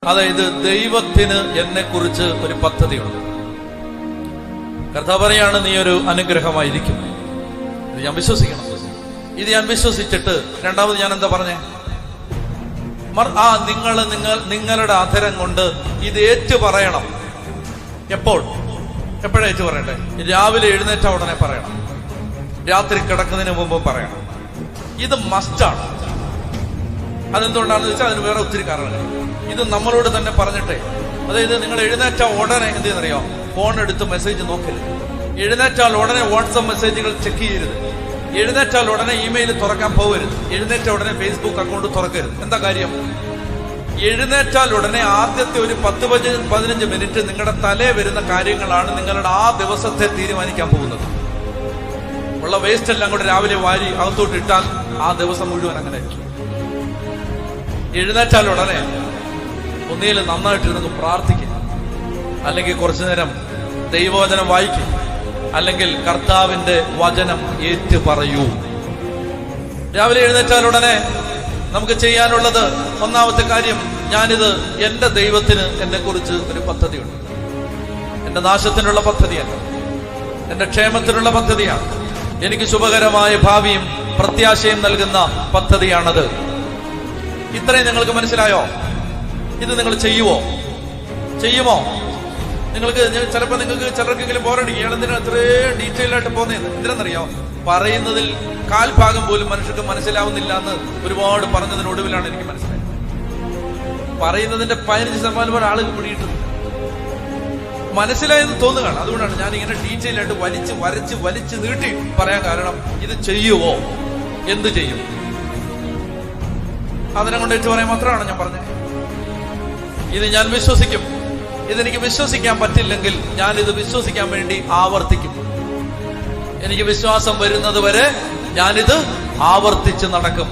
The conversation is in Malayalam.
അതായത് ദൈവത്തിന് എന്നെ കുറിച്ച് ഒരു പദ്ധതിയുണ്ട്. കർത്താവ് പറയാണ്, നീ ഒരു അനുഗ്രഹമായിരിക്കും. ഇത് ഞാൻ വിശ്വസിക്കണം. ഇത് ഞാൻ വിശ്വസിച്ചിട്ട് രണ്ടാമത് ഞാൻ എന്താ പറഞ്ഞേ? നിങ്ങളുടെ അധരം കൊണ്ട് ഇത് ഏറ്റു പറയണം. എപ്പോഴാ ഏറ്റു പറയണ്ടേ? രാവിലെ എഴുന്നേറ്റ ഉടനെ പറയണം, രാത്രി കിടക്കുന്നതിന് മുമ്പ് പറയണം. ഇത് മസ്റ്റാണ്. അതെന്തുകൊണ്ടാണെന്ന് വെച്ചാൽ അതിന് വേറെ ഒത്തിരി കാരണങ്ങൾ. ഇത് നമ്മളോട് തന്നെ പറഞ്ഞിട്ടേ. അതായത് നിങ്ങൾ എഴുന്നേറ്റ ഉടനെ എന്ത് ചെയ്യുന്നറിയോ? ഫോൺ എടുത്ത് മെസ്സേജ് നോക്കരുത്. എഴുന്നേറ്റാൽ ഉടനെ വാട്സപ്പ് മെസ്സേജുകൾ ചെക്ക് ചെയ്യരുത്. എഴുന്നേറ്റാൽ ഉടനെ ഇമെയിൽ തുറക്കാൻ പോകരുത്. എഴുന്നേറ്റ ഉടനെ ഫേസ്ബുക്ക് അക്കൗണ്ട് തുറക്കരുത്. എന്താ കാര്യം? എഴുന്നേറ്റാൽ ഉടനെ ആദ്യത്തെ ഒരു 10-15 മിനിറ്റ് നിങ്ങളുടെ തലേ വരുന്ന കാര്യങ്ങളാണ് നിങ്ങളുടെ ആ ദിവസത്തെ തീരുമാനിക്കാൻ പോകുന്നത്. ഉള്ള വേസ്റ്റ് എല്ലാം കൂടെ രാവിലെ വാരി അകത്തോട്ട് ഇട്ടാൽ ആ ദിവസം മുഴുവൻ അങ്ങനെ ആയിരിക്കും. എഴുന്നേറ്റാൽ ഉടനെ ഒന്നിയിൽ നന്നായിട്ടിരുന്ന് പ്രാർത്ഥിക്കുക, അല്ലെങ്കിൽ കുറച്ചു നേരം ദൈവവചനം വായിക്കും, അല്ലെങ്കിൽ കർത്താവിന്റെ വചനം ഏറ്റു പറയൂ. രാവിലെ എഴുന്നേറ്റാൽ ഉടനെ നമുക്ക് ചെയ്യാനുള്ളത് ഒന്നാമത്തെ കാര്യം, ഞാനിത് എന്റെ ദൈവത്തിന് എന്നെ കുറിച്ച് ഒരു പദ്ധതിയുണ്ട്. എന്റെ നാശത്തിനുള്ള പദ്ധതിയല്ല, എന്റെ ക്ഷേമത്തിനുള്ള പദ്ധതിയാണ്. എനിക്ക് ശുഭകരമായ ഭാവിയും പ്രത്യാശയും നൽകുന്ന പദ്ധതിയാണത്. ഇത്രയും നിങ്ങൾക്ക് മനസ്സിലായോ? ഇത് നിങ്ങൾ ചെയ്യുമോ? ചിലപ്പോൾ നിങ്ങൾക്ക് ചിലർക്കെങ്കിലും ബോറടിക്കും. ഇയാളെന്തിനാ അത്രയും ഡീറ്റെയിൽ ആയിട്ട് പോകുന്നത്? എന്തിനാണെന്നറിയോ? പറയുന്നതിൽ 1/4 പോലും മനുഷ്യർക്ക് മനസ്സിലാവുന്നില്ല എന്ന് ഒരുപാട് പറഞ്ഞതിനൊടുവിലാണ് എനിക്ക് മനസ്സിലായത്. പറയുന്നതിന്റെ 15% ആളുകൾ പിടിയിട്ടുണ്ട്. മനസ്സിലായെന്ന് തോന്നുകയാണ്. അതുകൊണ്ടാണ് ഞാൻ ഇങ്ങനെ ഡീറ്റെയിൽ ആയിട്ട് വലിച്ച് നീട്ടി പറയാൻ കാരണം. ഇത് ചെയ്യുവോ? എന്ത് ചെയ്യും? അതിനെ കൊണ്ട് വെച്ച് പറയാൻ മാത്രമാണ് ഞാൻ പറഞ്ഞത്. ഇത് ഞാൻ വിശ്വസിക്കും. ഇതെനിക്ക് വിശ്വസിക്കാൻ പറ്റില്ലെങ്കിൽ ഞാനിത് വിശ്വസിക്കാൻ വേണ്ടി ആവർത്തിക്കും. എനിക്ക് വിശ്വാസം വരുന്നത് വരെ ഞാനിത് ആവർത്തിച്ച് നടക്കും.